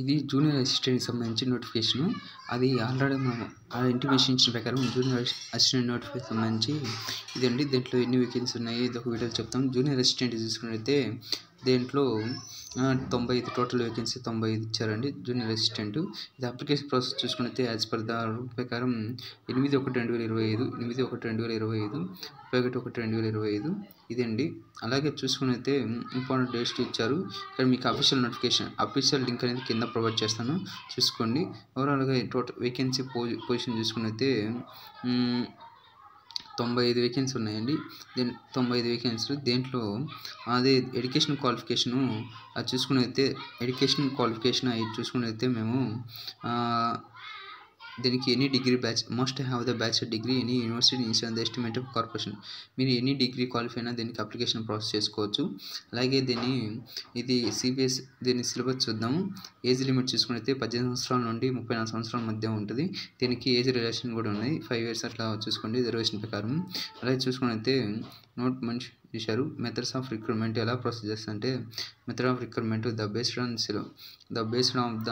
ఇది జూనియర్ అసిస్టెంట్‌కి సంబంధించిన నోటిఫికేషను. అది ఆల్రెడీ మనం ఇంటిమేషన్ ఇచ్చిన ప్రకారం జూనియర్ అసిస్టెంట్ నోటిఫికేషన్ సంబంధించి ఇదండి. దీంట్లో ఎన్ని వేకెన్సీ ఉన్నాయి ఇదొక వీడియోలో చెప్తాం. జూనియర్ అసిస్టెంట్ చూసుకున్నట్లయితే దీంట్లో 95 టోటల్ వేకెన్సీ 95 ఇచ్చారండి జూనియర్ అసిస్టెంట్. ఇది అప్లికేషన్ ప్రాసెస్ చూసుకున్నట్లయితే యాజ్ పర్ ద రూల్ ప్రకారం 8/1/2025, 8/1/2025, 31/1/2025 ఇదండి. అలాగే చూసుకున్నట్లయితే ఇంపార్టెంట్ డేట్స్ ఇచ్చారు. ఇక్కడ మీకు అఫీషియల్ లింక్ అనేది కింద ప్రొవైడ్ చేస్తాను, చూసుకోండి. ఓవరాల్గా టోటల్ వేకెన్సీ పొజిషన్ చూసుకున్నట్లయితే 95 వేకెన్సీ ఉన్నాయండి. 95 వేకెన్సీలు. దేంట్లో అదే ఎడ్యుకేషన్ క్వాలిఫికేషను అది చూసుకున్నట్లయితే అవి చూసుకున్నట్లయితే మేము దీనికి any degree batch must have the bachelor degree any university in the estimate of corporation. మీరు ఎనీ డిగ్రీ క్వాలిఫై అయినా దీనికి అప్లికేషన్ ప్రాసెస్ చేసుకోవచ్చు. అలాగే ఇది సిబిఎస్ దీని సిలబస్ చూద్దాము. ఏజ్ లిమిట్ చూసుకున్నట్లయితే 18 సంవత్సరాల నుండి 34 సంవత్సరాల మధ్య ఉంటుంది. దీనికి ఏజ్ రిలేషన్ కూడా ఉన్నాయి, 5 years అట్లా చూసుకోండి రిజర్వేషన్ ప్రకారం. అలాగే చూసుకున్నట్లయితే నోట్ మంచి చేశారు. మెథడ్స్ ఆఫ్ రిక్రూట్మెంట్ ఎలా ప్రాసెస్ చేస్తారంటే method of recruitment the based of the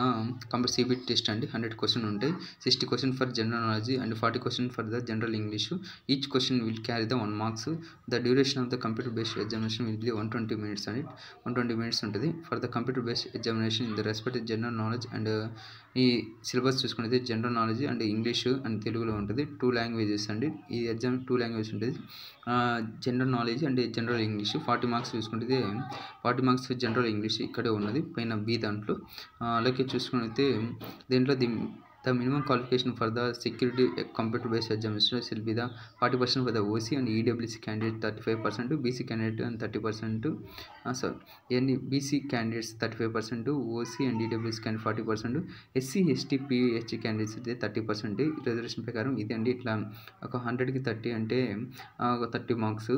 complete CBT test అండి. 100 క్వశ్చన్ ఉంటాయి. 60 question for general knowledge and 40 question for the general English. Each question will carry the 1 marks. The duration of the computer based examination will be 120 minutes అండి. 120 minutes ఉంటుంది for the computer based examination in the respect general knowledge and ఈ syllabus చూసుకునేది general knowledge and English and తెలుగులో ఉంటుంది. 2 languages అండి. ఈ exam 2 languages ఉంటుంది. General knowledge and general English. 40 marks చూసుకుంటే 40 marks జనరల్ ఇంగ్లీష్ ఇక్కడే ఉన్నది పైన బి దాంట్లో. అలాగే చూసుకున్నైతే దీంట్లో the minimum qualification for the security computer based examination will be the 40% for the OC and EWC candidate, 35% BC candidate and 30% BC candidates 35%, OC and EWC candidate 40%, SC ST PHC candidates 30%. Reservation ప్రకారం ఇది అండి. ఇట్లా ఒక 100కి 30 అంటే ఒక 30 marks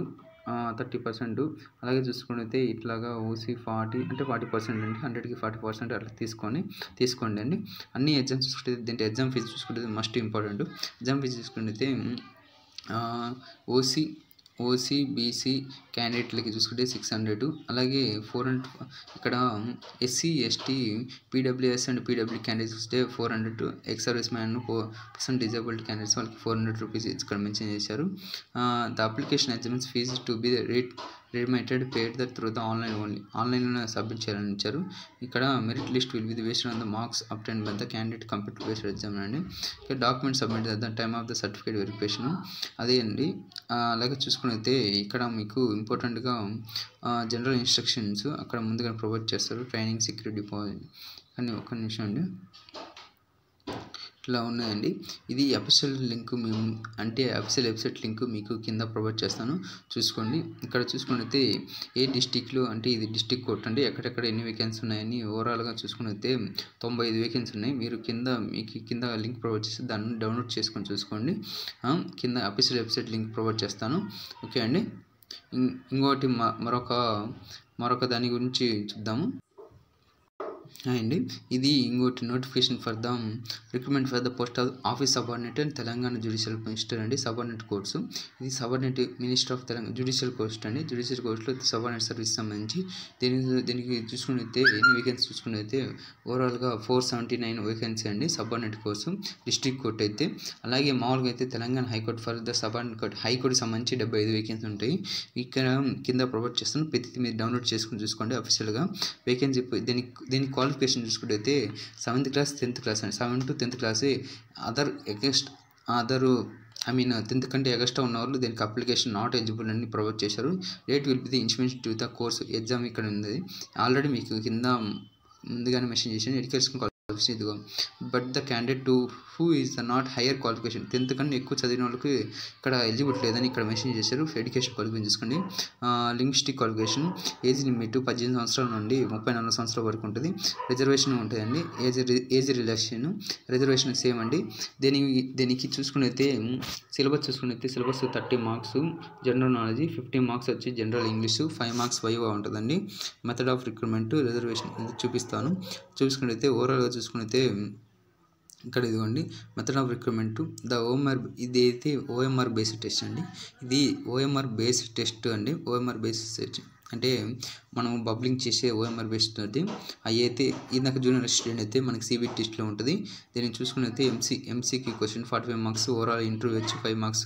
30%. అలాగే చూసుకుంటే ఇట్లాగా ఓసీ 40 అంటే 40% అండి. 100కి 40% అట్లా తీసుకోండి అండి. అన్ని ఎగ్జామ్స్ చూసుకుంటే దీంట్లో ఎగ్జామ్ ఫీజు చూసుకుంటే మస్ట్ ఇంపార్టెంట్. ఎగ్జామ్ ఫీజు చూసుకుంటే ఓసీ బీసీ క్యాండిడేట్లకి చూసుకుంటే 600. అలాగే 400 ఇక్కడ SC ST PWS and PW candidates వస్తే 400. Ex service man person disabled candidates వాళ్ళకి 400 rupees ఇక్కడ మెన్షన్ చేశారు. The application exams fee to be remitted paid that through the online only. ఆన్లైన్లో సబ్మిట్ చేయాలని ఇచ్చారు. ఇక్కడ merit list will be based on the marks obtained by the candidate computer based exam అండి. ఇక్కడ document submit at the time of the certificate verification అదే అండి. అలాగే చూసుకున్నైతే ఇక్కడ మీకు ఇంపార్టెంట్గా జనరల్ ఇన్స్ట్రక్షన్స్ అక్కడ ముందుగా ప్రొవైడ్ చేస్తారు. ట్రైనింగ్ సెక్యూరిటీ డిపాజిట్ కానీ ఒక్క నిమిషం అండి ఇట్లా ఉన్నాయండి. ఇది అఫీషియల్ లింక్ మేము అంటే అఫీషియల్ వెబ్సైట్ లింక్ మీకు కింద ప్రొవైడ్ చేస్తాను, చూసుకోండి. ఇక్కడ చూసుకున్నైతే ఏ డిస్టిక్లో అంటే ఇది డిస్టిక్ కోడ్ అండి. ఎక్కడెక్కడ ఎన్ని వేకెన్సీ ఉన్నాయని ఓవరాల్గా చూసుకున్నైతే 95 వేకెన్సీ ఉన్నాయి. మీరు మీకు కింద లింక్ ప్రొవైడ్ చేసి దాన్ని డౌన్లోడ్ చేసుకొని చూసుకోండి. కింద అఫీషియల్ వెబ్సైట్ లింక్ ప్రొవైడ్ చేస్తాను. ఓకే అండి. ఇంకోటి మరొక దాని గురించి చూద్దాము అండి. ఇది ఇంకోటి notification for the recruitment for the post office subordinate and Telangana judicial minister అండి. సబార్డినేట్ కోర్సు ఇది subordinate minister of Telangana judicial post అండి. జ్యుడిషియల్ కోర్సులో సబార్డినేట్ సర్వీస్ సంబంధించి దీనికి చూసుకున్నైతే ఎన్ని వేకెన్సీ చూసుకున్నైతే ఓవరాల్గా 479 వేకెన్సీ అండి. సబార్డినేట్ కోర్సు డిస్ట్రిక్ట్ కోర్ట్ అయితే. అలాగే మామూలుగా అయితే Telangana high court for the subordinate court హైకోర్టుకి సంబంధించి 75 వేకెన్సీ ఉంటాయి. ఇక్కడ కింద ప్రొవైడ్ చేస్తాను, ప్రతిదీ మీరు డౌన్లోడ్ చేసుకుని చూసుకోండి అఫీషియల్గా. వేకెన్సీ దీనికి క్వాలిఫికేషన్ చూసుకుంటే 7th class 10th class అండి. 7th to 10th class other 10th కంటే ఎగస్ట్రా ఉన్న వాళ్ళు దీనికి అప్లికేషన్ నాట్ ఎలిజిబుల్ అని ప్రొవైడ్ చేశారు. Date will be the institution to the course exam ఇక్కడ ఉంది. ఆల్రెడీ మీకు కింద ముందుగానే మెన్షన్ చేశాను ఎడ్యుకేషన్ క్వాలిఫికేషన్ ఇదిగో. But the candidate who is the not higher qualification 10th కన్నా ఎక్కువ చదివిన వాళ్ళకి ఇక్కడ ఎలిజిబుల్ లేదని ఇక్కడ మెన్షన్ చేశారు. ఎడ్యుకేషన్ క్వాలిఫికేషన్ చూసుకోండి. లింగ్విస్టిక్ క్వాలిఫికేషన్ ఏజ్ లిమిట్ 18 సంవత్సరాల నుండి 34 సంవత్సరాల వరకు ఉంటుంది. రిజర్వేషన్ ఉంటుందండి. ఏజ్ రిలాక్సేషన్ రిజర్వేషన్ సేమ్ అండి. దీనికి చూసుకున్నైతే syllabus 30 marks general knowledge, 15 marks వచ్చి జనరల్ ఇంగ్లీష్, 5 marks వైవా ఉంటుందండి. మెథడ్ ఆఫ్ రిక్రూట్మెంట్ రిజర్వేషన్ ఇది చూసుకున్నైతే ఓవరాల్గా చూసుకున్నైతే ఇక్కడ ఇదిగోండి మెథడ్ ఆఫ్ రిక్రూట్మెంట్ ద ఇది అయితే ఓఎంఆర్ బేస్డ్ టెస్ట్ అండి. ఇది ఓఎంఆర్ బేస్డ్ టెస్ట్ అండి. ఓఎంఆర్ బేస్డ్ అంటే మనం బబ్లింగ్ చేసే ఓఎంఆర్ బేస్డ్ అయితే అవి అయితే ఇందాక జూనియర్ అసిస్టెంట్ అయితే మనకి సిబిటి టెస్ట్లో ఉంటుంది. దీన్ని చూసుకుని అయితే ఎంసీకి క్వశ్చన్ 45 మార్క్స్, ఓవరాల్ ఇంటర్వ్యూ వచ్చి 5 మార్క్స్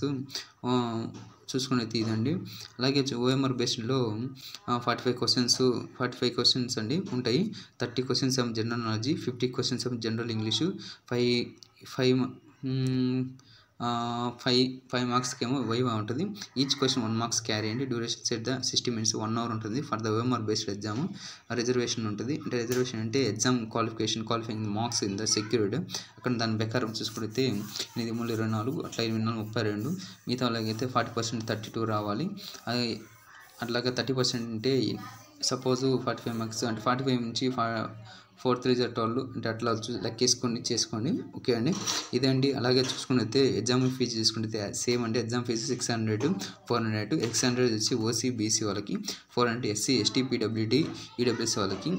చూసుకుని అయితే ఇదండి. అలాగే ఓఎంఆర్ బేస్డ్లో 45 క్వశ్చన్స్ అండి ఉంటాయి. 30 క్వశ్చన్స్ ఏమో జనరల్ నాలెడ్జ్, 50 క్వశ్చన్స్ ఏమో జనరల్ ఇంగ్లీషు, 5 మార్క్స్కి ఏమో వైవా ఉంటుంది. ఈచ్ క్వశ్చన్ 1 మార్క్స్ క్యారీ అండి. Duration set the 60 minutes 1 hour ఉంటుంది for the OMR based exam. Reservation ఉంటుంది. అంటే రిజర్వేషన్ అంటే exam qualifying marks in the secured. అక్కడ దాని ప్రకారం చూసుకుంటే 8/24 అట్లా 8/32 మిగతా వాళ్ళకైతే 40% 32 రావాలి. అట్లాగా 30% అంటే సపోజ్ 45 మార్క్స్ అంటే 45 నుంచి 4 3 12 అంటే అట్లా లెక్కేసుకొని చేసుకోండి. ఓకే అండి, ఇదండి. అలాగే చూసుకుని అయితే ఎగ్జామ్ ఫీజు చూసుకుంటే సేమ్ అండి. ఎగ్జామ్ ఫీజు 600 400 600 వచ్చి ఓసీ బీసీ వాళ్ళకి, 400 ఎస్సీ ఎస్టీ పీడబ్ల్యూడి ఈడబ్ల్యూఎస్ వాళ్ళకి,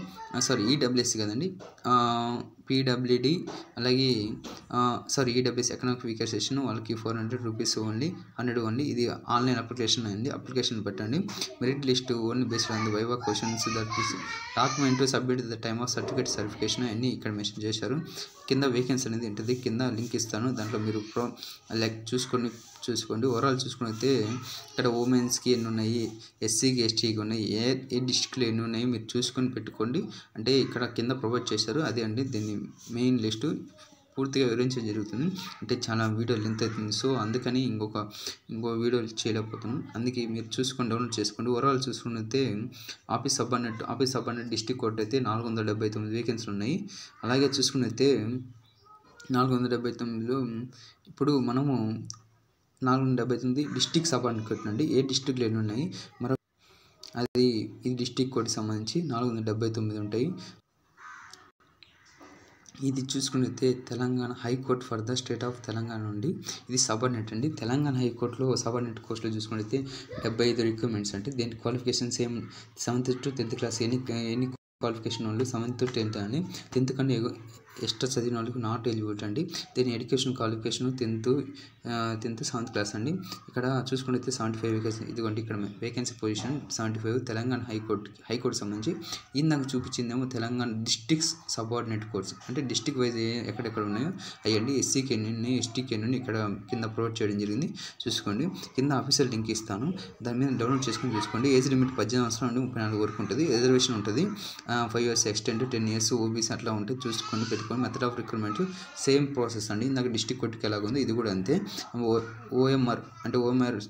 ఈడబ్ల్యూఎస్ కదండి, పీడబ్ల్యూడి అలాగే ఈడబ్ల్యూఎస్ ఎకనామిక్ వీకర్ సెషన్ వాళ్ళకి 400 రూపీస్ ఓన్లీ, 100 ఓన్లీ. ఇది ఆన్లైన్ అప్లికేషన్ అండి. అప్లికేషన్ పెట్టండి. Merit list only based on the viva questions that is document submit the time of certificate verification అన్నీ ఇక్కడ mention చేశారు. కింద వేకెన్సీ అనేది ఉంటుంది, కింద లింక్ ఇస్తాను, దాంట్లో మీరు చూసుకోండి. ఓవరాల్ చూసుకుని అయితే ఇక్కడ ఉమెన్స్కి ఎన్ని ఉన్నాయి, ఎస్సీకి ఎస్టీకి ఉన్నాయి, ఏ డిస్ట్రిక్ట్లో ఎన్ని ఉన్నాయి మీరు చూసుకొని పెట్టుకోండి. అంటే ఇక్కడ కింద ప్రొవైడ్ చేశారు, అదే అండి దీన్ని మెయిన్ లిస్టు పూర్తిగా వివరించడం జరుగుతుంది. అంటే చాలా వీడియో లెంత్ అవుతుంది, సో అందుకని ఇంకో వీడియో చేయలేకపోతున్నాను. అందుకే మీరు చూసుకొని డౌన్లోడ్ చేసుకోండి. ఓవరాల్ చూసుకున్నైతే ఆఫీస్ సబార్డినేట్ డిస్ట్రిక్ట్ కోర్టు అయితే 479 వేకెన్సీలు ఉన్నాయి. అలాగే చూసుకున్నైతే 479లో ఇప్పుడు మనము 479 డిస్ట్రిక్ట్ సబార్డినేట్ అండి. ఏ డిస్ట్రిక్ట్లో ఎన్ని ఉన్నాయి అది ఈ డిస్ట్రిక్ట్ కోర్టుకి సంబంధించి 479 ఉంటాయి. ఇది చూసుకున్నైతే Telangana high court for the state of Telangana నుండి ఇది సబార్డినేట్ అండి. తెలంగాణ హైకోర్టులో సబార్డినేట్ పోస్టులో చూసుకున్నైతే 75 రిక్వైర్మెంట్స్ అంటే దేనికి క్వాలిఫికేషన్స్ ఏం 7th to 10th క్లాస్ ఎన్ని క్వాలిఫికేషన్ వాళ్ళు 7th to 10th అని, 10th కన్నా ఎక్స్ట్రా చదివిన వాళ్ళకి నాట్ ఎలిజిబుల్ అండి. దీని education qualification 10th 7th class అండి. ఇక్కడ చూసుకుంటే 75 వేకెన్సీ, ఇదిగోండి ఇక్కడ వేకెన్సీ పొజిషన్ 75 తెలంగాణ హైకోర్టు సంబంధించి. ఇది నాకు చూపించిందేమో తెలంగాణ డిస్ట్రిక్ట్స్ సబార్డినేట్ కోర్స్ అంటే డిస్ట్రిక్ట్ వైజ్ ఎక్కడెక్కడ ఉన్నాయో అయ్యండి. ఎస్సీకి ఎన్ని ఉన్నాయి, ఎస్టీకి ఎన్ని ఉన్నాయి ఇక్కడ కింద ప్రొవైడ్ చేయడం జరిగింది. చూసుకోండి, కింద ఆఫీషియల్ లింక్ ఇస్తాను, దాని మీద డౌన్లోడ్ చేసుకొని చూసుకోండి. ఏజ్ లిమిట్ 18 సంవత్సరాల నుండి 34 వరకు ఉంటుంది. రిజర్వేషన్ ఉంటుంది 5 years ఎక్స్టెండ్ 10 years ఓబీసీ అట్లా ఉంటే చూసుకొని పెట్టుకొని. Method of recruitment same process అండి. నాకు డిస్ట్రిక్ట్ కోర్టుకి ఎలాగుందో ఇది కూడా అంతే. ఓఎంఆర్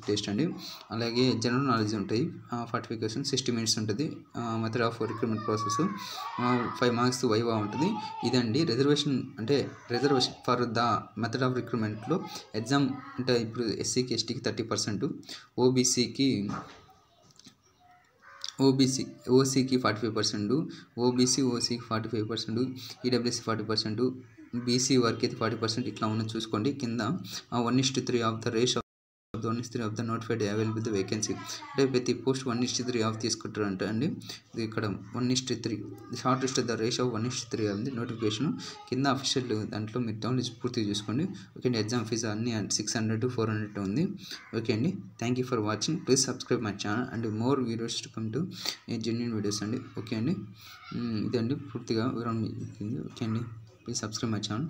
టెస్ట్ అండి. అలాగే జనరల్ నాలెడ్జ్ ఉంటాయి 45 questions 60 minutes ఉంటుంది. Method of recruitment process 5 marks viva ఉంటుంది. ఇదండి reservation for the method of రిక్రూట్మెంట్లో ఎగ్జామ్ అంటే ఇప్పుడు ఎస్సీకి ఎస్టీకి 30%, ఓసీకి 45%, ఓసీకి 45%, ఈడబ్ల్యూఎస్సీ 40%, బీసీ వారికి అయితే 40% ఇట్లా ఉన్నది చూసుకోండి. కింద 1:3 of the ratio of the 1:3 of the notified available the vacancy అంటే ప్రతి పోస్ట్ 1:3 ఆఫ్ తీసుకుంటారు అండి. ఇది ఇక్కడ 1:3 షార్ట్ లిస్ట్ ద రేషియో 1:3 ఉంది నోటిఫికేషన్. కింద అఫీషియల్ దాంట్లో మీరు డౌన్లోడ్ పూర్తిగా చూసుకోండి. ఓకే అండి, ఎగ్జామ్ ఫీజు అన్ని 600 400 ఉంది. ఓకే అండి, thank you for watching. Please subscribe my channel and more videos to come to genuine videos అండి. ఓకే అండి, ఇదండి పూర్తిగా వివరణ. ఓకే అండి, ప్లీజ్ సబ్స్క్రైబ్ మై ఛానల్.